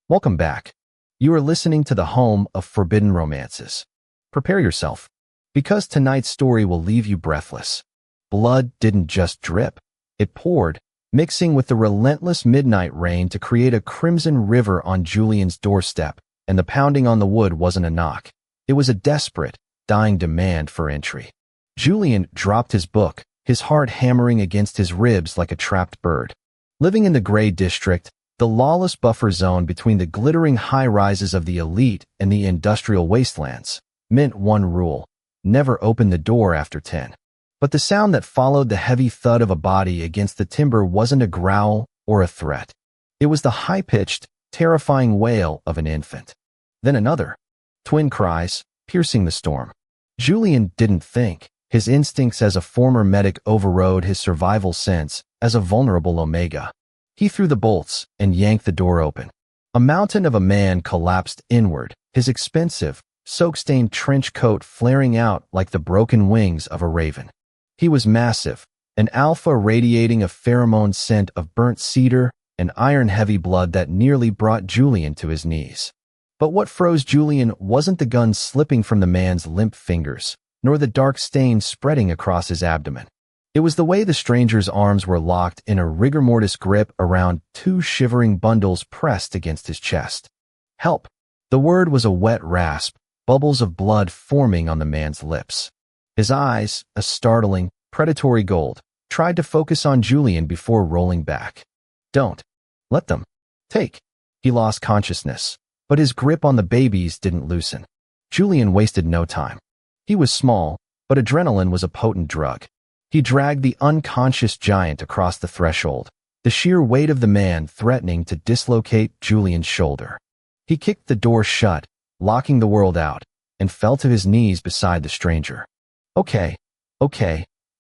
Welcome back. You are listening to the home of forbidden romances. Prepare yourself, because tonight's story will leave you breathless. Blood didn't just drip, it poured, mixing with the relentless midnight rain to create a crimson river on Julian's doorstep, and the pounding on the wood wasn't a knock. It was a desperate, dying demand for entry. Julian dropped his book, his heart hammering against his ribs like a trapped bird. Living in the Gray District, the lawless buffer zone between the glittering high-rises of the elite and the industrial wastelands, meant one rule: never open the door after 10. But the sound that followed the heavy thud of a body against the timber wasn't a growl or a threat. It was the high-pitched, terrifying wail of an infant. Then another. Twin cries, piercing the storm. Julian didn't think. His instincts as a former medic overrode his survival sense as a vulnerable Omega. He threw the bolts and yanked the door open. A mountain of a man collapsed inward, his expensive, soak-stained trench coat flaring out like the broken wings of a raven. He was massive, an alpha radiating a pheromone scent of burnt cedar and iron-heavy blood that nearly brought Julian to his knees. But what froze Julian wasn't the gun slipping from the man's limp fingers, nor the dark stain spreading across his abdomen. It was the way the stranger's arms were locked in a rigor mortis grip around two shivering bundles pressed against his chest. Help! The word was a wet rasp, bubbles of blood forming on the man's lips. His eyes, a startling, predatory gold, tried to focus on Julian before rolling back. Don't. Let them. Take. He lost consciousness, but his grip on the babies didn't loosen. Julian wasted no time. He was small, but adrenaline was a potent drug. He dragged the unconscious giant across the threshold, the sheer weight of the man threatening to dislocate Julian's shoulder. He kicked the door shut, locking the world out, and fell to his knees beside the stranger. Okay,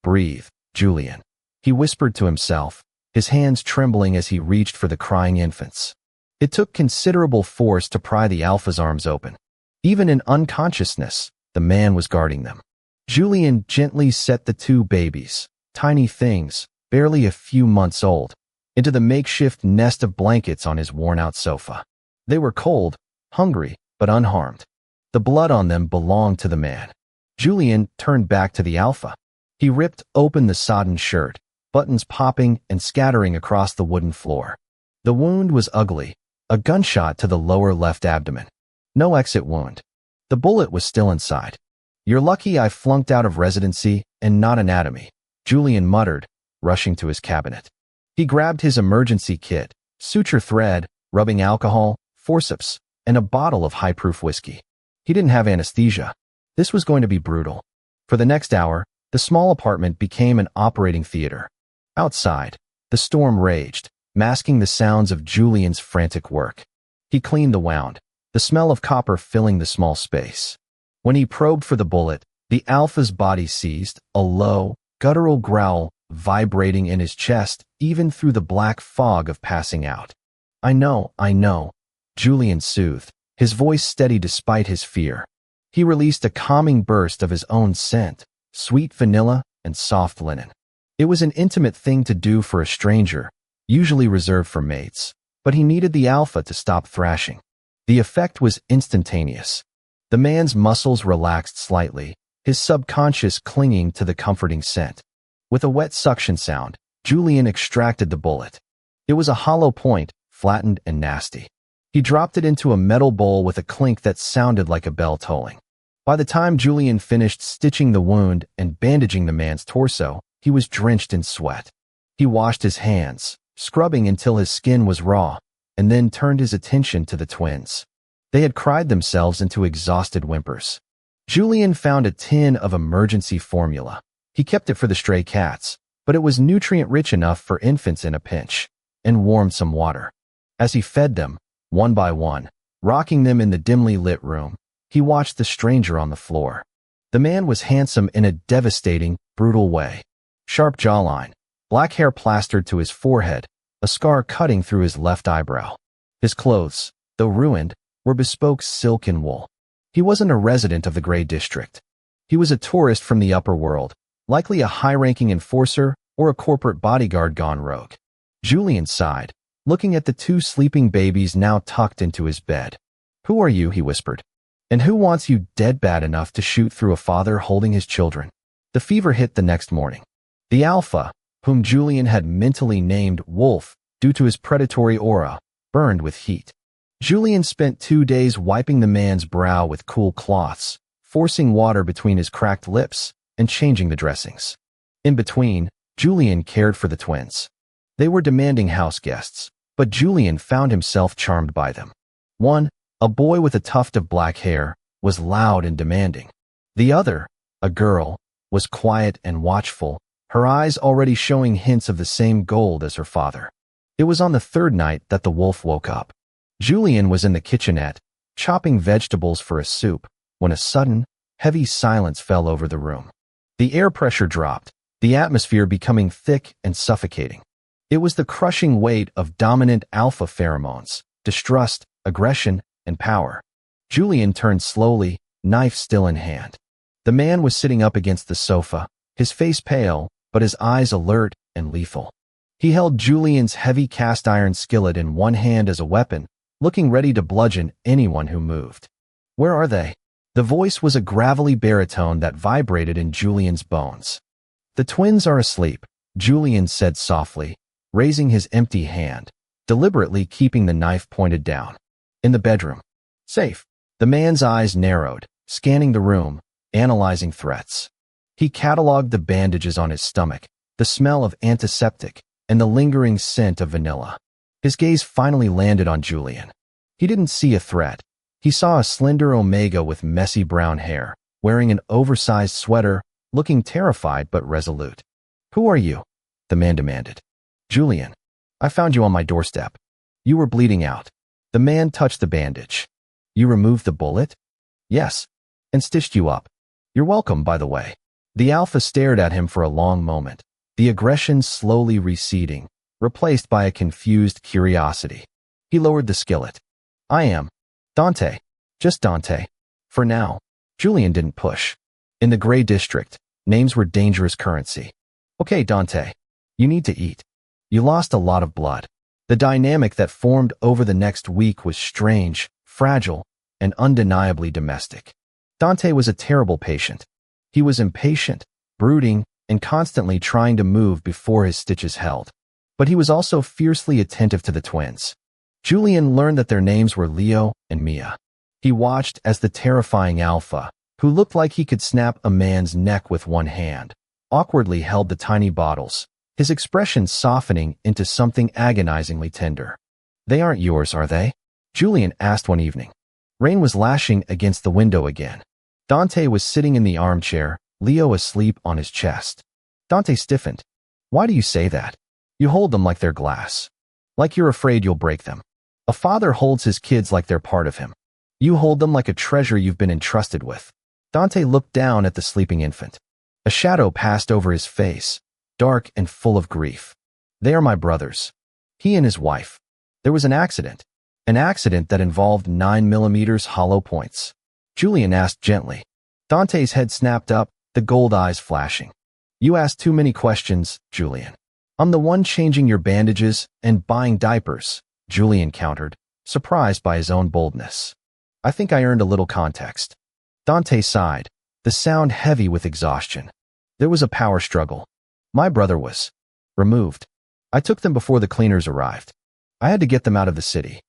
breathe, Julian. He whispered to himself, his hands trembling as he reached for the crying infants. It took considerable force to pry the alpha's arms open. Even in unconsciousness, the man was guarding them. Julian gently set the two babies, tiny things, barely a few months old, into the makeshift nest of blankets on his worn-out sofa. They were cold, hungry, but unharmed. The blood on them belonged to the man. Julian turned back to the alpha. He ripped open the sodden shirt, buttons popping and scattering across the wooden floor. The wound was ugly, a gunshot to the lower left abdomen. No exit wound. The bullet was still inside. You're lucky I flunked out of residency and not anatomy, Julian muttered, rushing to his cabinet. He grabbed his emergency kit, suture thread, rubbing alcohol, forceps, and a bottle of high-proof whiskey. He didn't have anesthesia. This was going to be brutal. For the next hour, the small apartment became an operating theater. Outside, the storm raged, masking the sounds of Julian's frantic work. He cleaned the wound, the smell of copper filling the small space. When he probed for the bullet, the alpha's body seized, a low, guttural growl vibrating in his chest even through the black fog of passing out. I know, Julian soothed, his voice steady despite his fear. He released a calming burst of his own scent, sweet vanilla and soft linen. It was an intimate thing to do for a stranger, usually reserved for mates, but he needed the alpha to stop thrashing. The effect was instantaneous. The man's muscles relaxed slightly, his subconscious clinging to the comforting scent. With a wet suction sound, Julian extracted the bullet. It was a hollow point, flattened and nasty. He dropped it into a metal bowl with a clink that sounded like a bell tolling. By the time Julian finished stitching the wound and bandaging the man's torso, he was drenched in sweat. He washed his hands, scrubbing until his skin was raw, and then turned his attention to the twins. They had cried themselves into exhausted whimpers. Julian found a tin of emergency formula. He kept it for the stray cats, but it was nutrient-rich enough for infants in a pinch, and warmed some water. As he fed them, one by one, rocking them in the dimly lit room, he watched the stranger on the floor. The man was handsome in a devastating, brutal way. Sharp jawline, black hair plastered to his forehead, a scar cutting through his left eyebrow. His clothes, though ruined, were bespoke silk and wool. He wasn't a resident of the Gray District. He was a tourist from the upper world, likely a high-ranking enforcer or a corporate bodyguard gone rogue. Julian sighed, looking at the two sleeping babies now tucked into his bed. "Who are you?" he whispered. "And who wants you dead bad enough to shoot through a father holding his children?" The fever hit the next morning. The alpha, whom Julian had mentally named Wolf due to his predatory aura, burned with heat. Julian spent 2 days wiping the man's brow with cool cloths, forcing water between his cracked lips, and changing the dressings. In between, Julian cared for the twins. They were demanding house guests, but Julian found himself charmed by them. One, a boy with a tuft of black hair, was loud and demanding. The other, a girl, was quiet and watchful, her eyes already showing hints of the same gold as her father. It was on the third night that the wolf woke up. Julian was in the kitchenette, chopping vegetables for a soup, when a sudden, heavy silence fell over the room. The air pressure dropped, the atmosphere becoming thick and suffocating. It was the crushing weight of dominant alpha pheromones, distrust, aggression, and power. Julian turned slowly, knife still in hand. The man was sitting up against the sofa, his face pale, but his eyes alert and lethal. He held Julian's heavy cast-iron skillet in one hand as a weapon, looking ready to bludgeon anyone who moved. "Where are they?" The voice was a gravelly baritone that vibrated in Julian's bones. "The twins are asleep," Julian said softly, raising his empty hand, deliberately keeping the knife pointed down. "In the bedroom." "Safe." The man's eyes narrowed, scanning the room, analyzing threats. He cataloged the bandages on his stomach, the smell of antiseptic, and the lingering scent of vanilla. His gaze finally landed on Julian. He didn't see a threat. He saw a slender Omega with messy brown hair, wearing an oversized sweater, looking terrified but resolute. "Who are you?" the man demanded. "Julian. I found you on my doorstep. You were bleeding out." The man touched the bandage. "You removed the bullet?" "Yes. And stitched you up. You're welcome, by the way." The alpha stared at him for a long moment, the aggression slowly receding, replaced by a confused curiosity. He lowered the skillet. "I am Dante. Just Dante. For now." Julian didn't push. In the Gray District, names were dangerous currency. "Okay, Dante. You need to eat. You lost a lot of blood." The dynamic that formed over the next week was strange, fragile, and undeniably domestic. Dante was a terrible patient. He was impatient, brooding, and constantly trying to move before his stitches held. But he was also fiercely attentive to the twins. Julian learned that their names were Leo and Mia. He watched as the terrifying alpha, who looked like he could snap a man's neck with one hand, awkwardly held the tiny bottles, his expression softening into something agonizingly tender. "They aren't yours, are they?" Julian asked one evening. Rain was lashing against the window again. Dante was sitting in the armchair, Leo asleep on his chest. Dante stiffened. "Why do you say that? You hold them like they're glass. Like you're afraid you'll break them. A father holds his kids like they're part of him. You hold them like a treasure you've been entrusted with." Dante looked down at the sleeping infant. A shadow passed over his face, dark and full of grief. "They are my brothers. He and his wife. There was an accident that involved 9mm hollow points." Julian asked gently. Dante's head snapped up, the gold eyes flashing. "You asked too many questions, Julian." "I'm the one changing your bandages and buying diapers," Julian countered, surprised by his own boldness. "I think I earned a little context." Dante sighed, the sound heavy with exhaustion. There was a power struggle. "My brother was removed. I took them before the cleaners arrived. I had to get them out of the city.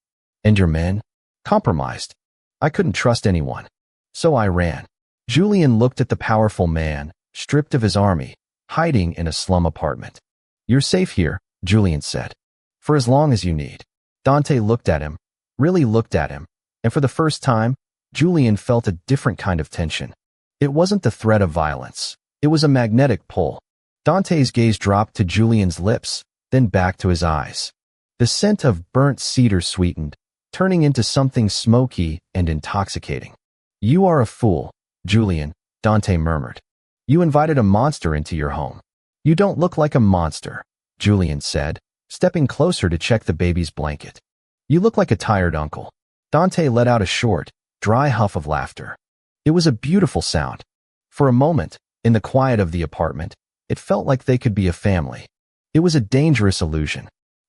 And your men? Compromised. I couldn't trust anyone. So I ran." Julian looked at the powerful man, stripped of his army, hiding in a slum apartment. "You're safe here," Julian said. "For as long as you need." Dante looked at him, really looked at him, and for the first time, Julian felt a different kind of tension. It wasn't the threat of violence. It was a magnetic pull. Dante's gaze dropped to Julian's lips, then back to his eyes. The scent of burnt cedar sweetened, turning into something smoky and intoxicating. "You are a fool, Julian," Dante murmured. "You invited a monster into your home." "You don't look like a monster," Julian said, stepping closer to check the baby's blanket. "You look like a tired uncle." Dante let out a short, dry huff of laughter. It was a beautiful sound. For a moment, in the quiet of the apartment, it felt like they could be a family. It was a dangerous illusion.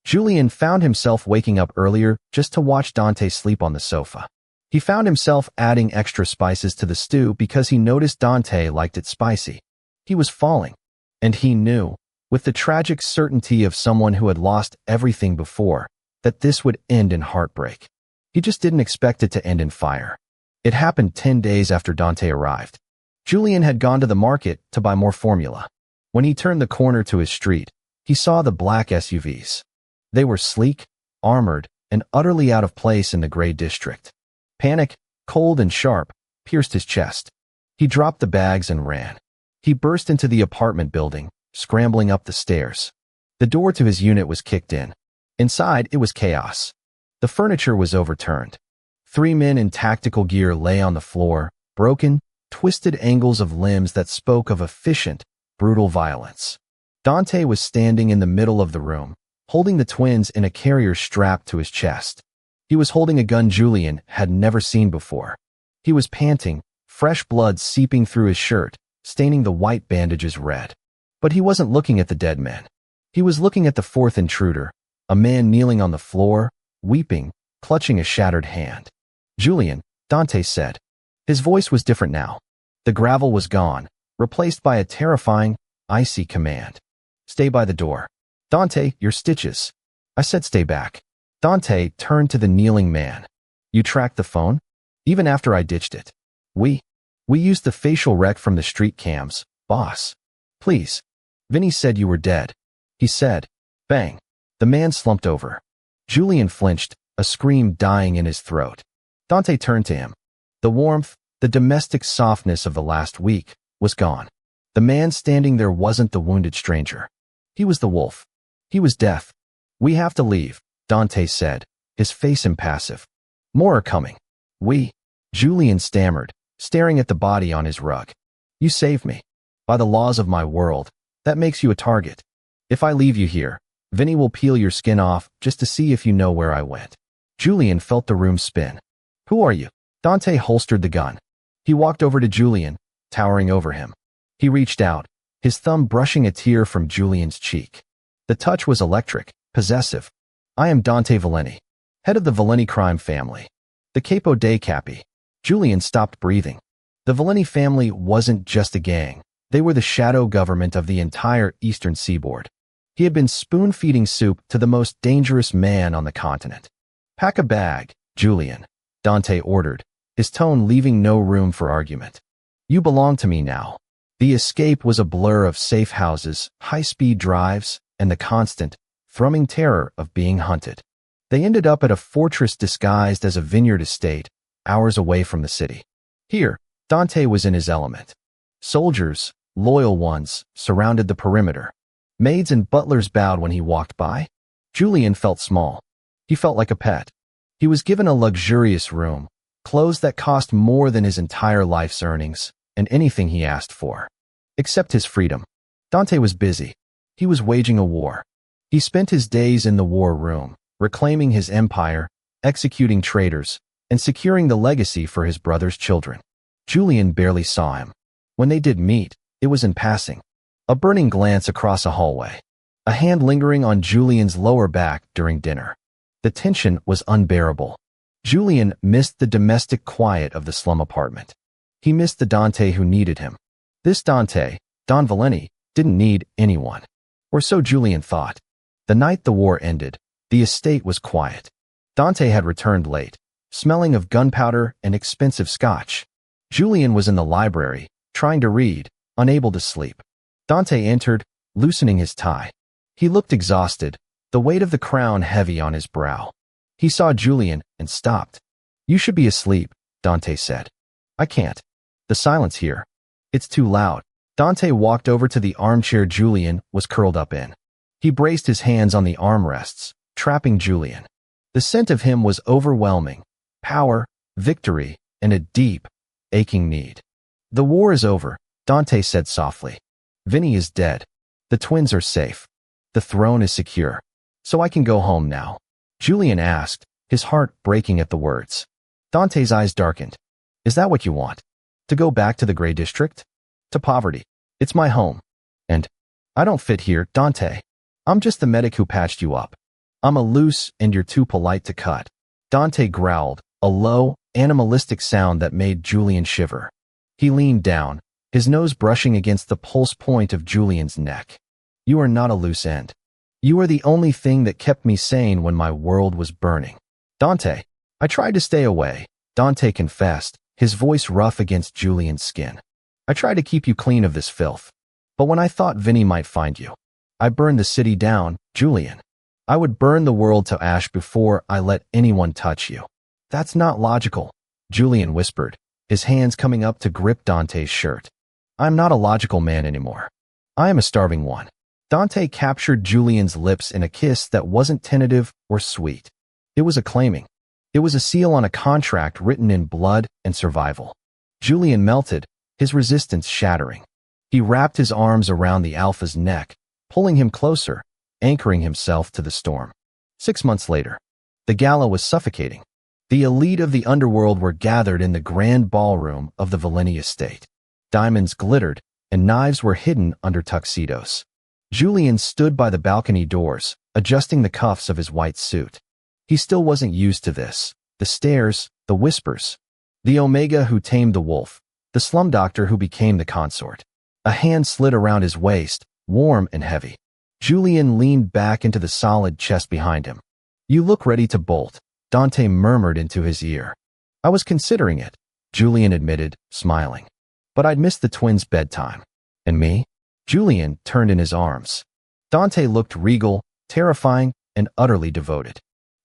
Julian found himself waking up earlier just to watch Dante sleep on the sofa. He found himself adding extra spices to the stew because he noticed Dante liked it spicy. He was falling, and he knew, with the tragic certainty of someone who had lost everything before, that this would end in heartbreak. He just didn't expect it to end in fire. It happened 10 days after Dante arrived. Julian had gone to the market to buy more formula. When he turned the corner to his street, he saw the black SUVs. They were sleek, armored, and utterly out of place in the gray district. Panic, cold and sharp, pierced his chest. He dropped the bags and ran. He burst into the apartment building, scrambling up the stairs. The door to his unit was kicked in. Inside, it was chaos. The furniture was overturned. 3 men in tactical gear lay on the floor, broken, twisted angles of limbs that spoke of efficient, brutal violence. Dante was standing in the middle of the room, holding the twins in a carrier strapped to his chest. He was holding a gun Julian had never seen before. He was panting, fresh blood seeping through his shirt, staining the white bandages red. But he wasn't looking at the dead men. He was looking at the fourth intruder, a man kneeling on the floor, weeping, clutching a shattered hand. "Julian," Dante said. His voice was different now. The gravel was gone, replaced by a terrifying, icy command. "Stay by the door." "Dante, your stitches." I said stay back. Dante turned to the kneeling man. "You tracked the phone?" "Even after I ditched it. We used the facial rec from the street cams, boss. Please." "Vinny said you were dead." He said. Bang. The man slumped over. Julian flinched, a scream dying in his throat. Dante turned to him. The warmth, the domestic softness of the last week, was gone. The man standing there wasn't the wounded stranger. He was the wolf. He was death. "We have to leave," Dante said, his face impassive. "More are coming." Julian stammered, staring at the body on his rug. "You saved me. By the laws of my world, that makes you a target. If I leave you here, Vinny will peel your skin off just to see if you know where I went." Julian felt the room spin. "Who are you?" Dante holstered the gun. He walked over to Julian, towering over him. He reached out, his thumb brushing a tear from Julian's cheek. The touch was electric, possessive. "I am Dante Valeni, head of the Valeni crime family. The Capo dei Capi." Julian stopped breathing. The Valeni family wasn't just a gang. They were the shadow government of the entire eastern seaboard. He had been spoon-feeding soup to the most dangerous man on the continent. "Pack a bag, Julian," Dante ordered, his tone leaving no room for argument. "You belong to me now." The escape was a blur of safe houses, high-speed drives, and the constant, thrumming terror of being hunted. They ended up at a fortress disguised as a vineyard estate, hours away from the city. Here, Dante was in his element. Soldiers, loyal ones, surrounded the perimeter. Maids and butlers bowed when he walked by. Julian felt small. He felt like a pet. He was given a luxurious room, clothes that cost more than his entire life's earnings, and anything he asked for. Except his freedom. Dante was busy. He was waging a war. He spent his days in the war room, reclaiming his empire, executing traitors, and securing the legacy for his brother's children. Julian barely saw him. When they did meet, it was in passing. A burning glance across a hallway. A hand lingering on Julian's lower back during dinner. The tension was unbearable. Julian missed the domestic quiet of the slum apartment. He missed the Dante who needed him. This Dante, Don Valeni, didn't need anyone. Or so Julian thought. The night the war ended, the estate was quiet. Dante had returned late, smelling of gunpowder and expensive scotch. Julian was in the library, trying to read, unable to sleep. Dante entered, loosening his tie. He looked exhausted, the weight of the crown heavy on his brow. He saw Julian and stopped. "You should be asleep," Dante said. "I can't. The silence here. It's too loud." Dante walked over to the armchair Julian was curled up in. He braced his hands on the armrests, trapping Julian. The scent of him was overwhelming. Power, victory, and a deep, aching need. "The war is over," Dante said softly. "Vinny is dead. The twins are safe. The throne is secure. So I can go home now?" Julian asked, his heart breaking at the words. Dante's eyes darkened. "Is that what you want? To go back to the gray district? To poverty? It's my home. And I don't fit here, Dante. I'm just the medic who patched you up." I'm a loose and you're too polite to cut. Dante growled, a low, animalistic sound that made Julian shiver. He leaned down, his nose brushing against the pulse point of Julian's neck. You are not a loose end. You are the only thing that kept me sane when my world was burning. Dante. I tried to stay away, Dante confessed, his voice rough against Julian's skin. I tried to keep you clean of this filth. But when I thought Vinny might find you, I burned the city down, Julian. I would burn the world to ash before I let anyone touch you. That's not logical, Julian whispered, his hands coming up to grip Dante's shirt. I'm not a logical man anymore. I am a starving one. Dante captured Julian's lips in a kiss that wasn't tentative or sweet. It was acclaiming. It was a seal on a contract written in blood and survival. Julian melted, his resistance shattering. He wrapped his arms around the alpha's neck, pulling him closer, anchoring himself to the storm. 6 months later, the gala was suffocating. The elite of the underworld were gathered in the grand ballroom of the Valeni estate. Diamonds glittered, and knives were hidden under tuxedos. Julian stood by the balcony doors, adjusting the cuffs of his white suit. He still wasn't used to this. The stares, the whispers. The Omega who tamed the wolf, the slum doctor who became the consort. A hand slid around his waist, warm and heavy. Julian leaned back into the solid chest behind him. You look ready to bolt, Dante murmured into his ear. I was considering it, Julian admitted, smiling. But I'd missed the twins' bedtime. And me? Julian turned in his arms. Dante looked regal, terrifying, and utterly devoted.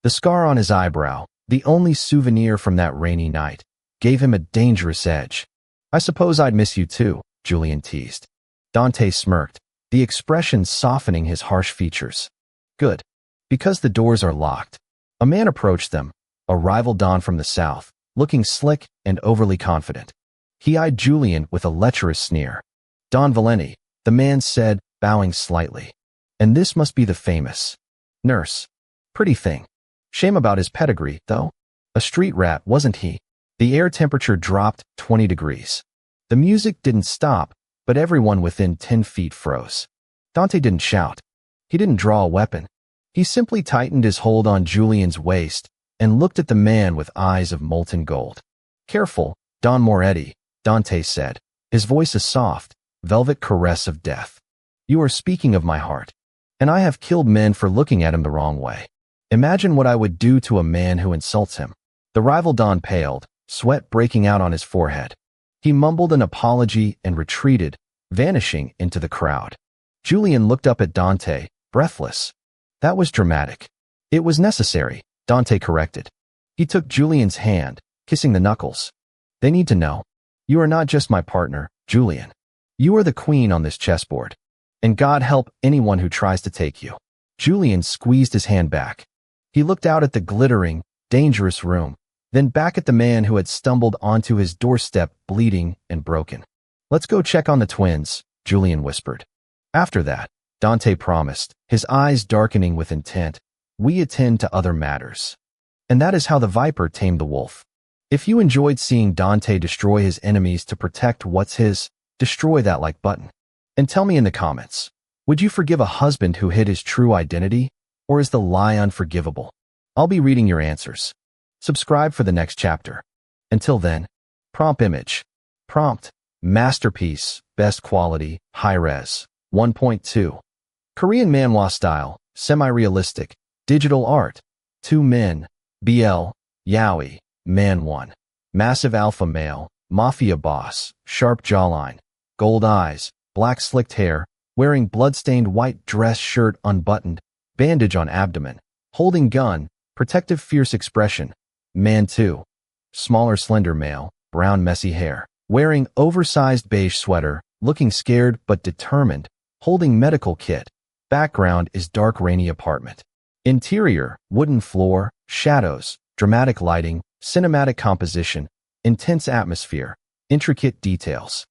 The scar on his eyebrow, the only souvenir from that rainy night, gave him a dangerous edge. I suppose I'd miss you too, Julian teased. Dante smirked, the expression softening his harsh features. Good. Because the doors are locked. A man approached them, a rival Don from the south, looking slick and overly confident. He eyed Julian with a lecherous sneer. Don Valeni, the man said, bowing slightly. And this must be the famous nurse. Pretty thing. Shame about his pedigree, though. A street rat, wasn't he? The air temperature dropped 20 degrees. The music didn't stop, but everyone within 10 feet froze. Dante didn't shout. He didn't draw a weapon. He simply tightened his hold on Julian's waist and looked at the man with eyes of molten gold. Careful, Don Moretti, Dante said, his voice a soft, velvet caress of death. You are speaking of my heart, and I have killed men for looking at him the wrong way. Imagine what I would do to a man who insults him. The rival Don paled, sweat breaking out on his forehead. He mumbled an apology and retreated, vanishing into the crowd. Julian looked up at Dante, breathless. That was dramatic. It was necessary, Dante corrected. He took Julian's hand, kissing the knuckles. They need to know. You are not just my partner, Julian. You are the queen on this chessboard. And God help anyone who tries to take you. Julian squeezed his hand back. He looked out at the glittering, dangerous room, then back at the man who had stumbled onto his doorstep bleeding and broken. Let's go check on the twins, Julian whispered. After that, Dante promised, his eyes darkening with intent, we attend to other matters. And that is how the viper tamed the wolf. If you enjoyed seeing Dante destroy his enemies to protect what's his, destroy that like button. And tell me in the comments, would you forgive a husband who hid his true identity? Or is the lie unforgivable? I'll be reading your answers. Subscribe for the next chapter. Until then, prompt image. Prompt, masterpiece, best quality, high-res, 1.2. Korean manhwa style, semi-realistic, digital art. 2 men, BL, yaoi, man 1. Massive alpha male, mafia boss, sharp jawline, gold eyes, black slicked hair, wearing blood-stained white dress shirt unbuttoned, bandage on abdomen, holding gun, protective fierce expression. Man 2. Smaller slender male, brown messy hair, wearing oversized beige sweater, looking scared but determined, holding medical kit. Background is dark rainy apartment. Interior, wooden floor, shadows, dramatic lighting, cinematic composition, intense atmosphere, intricate details.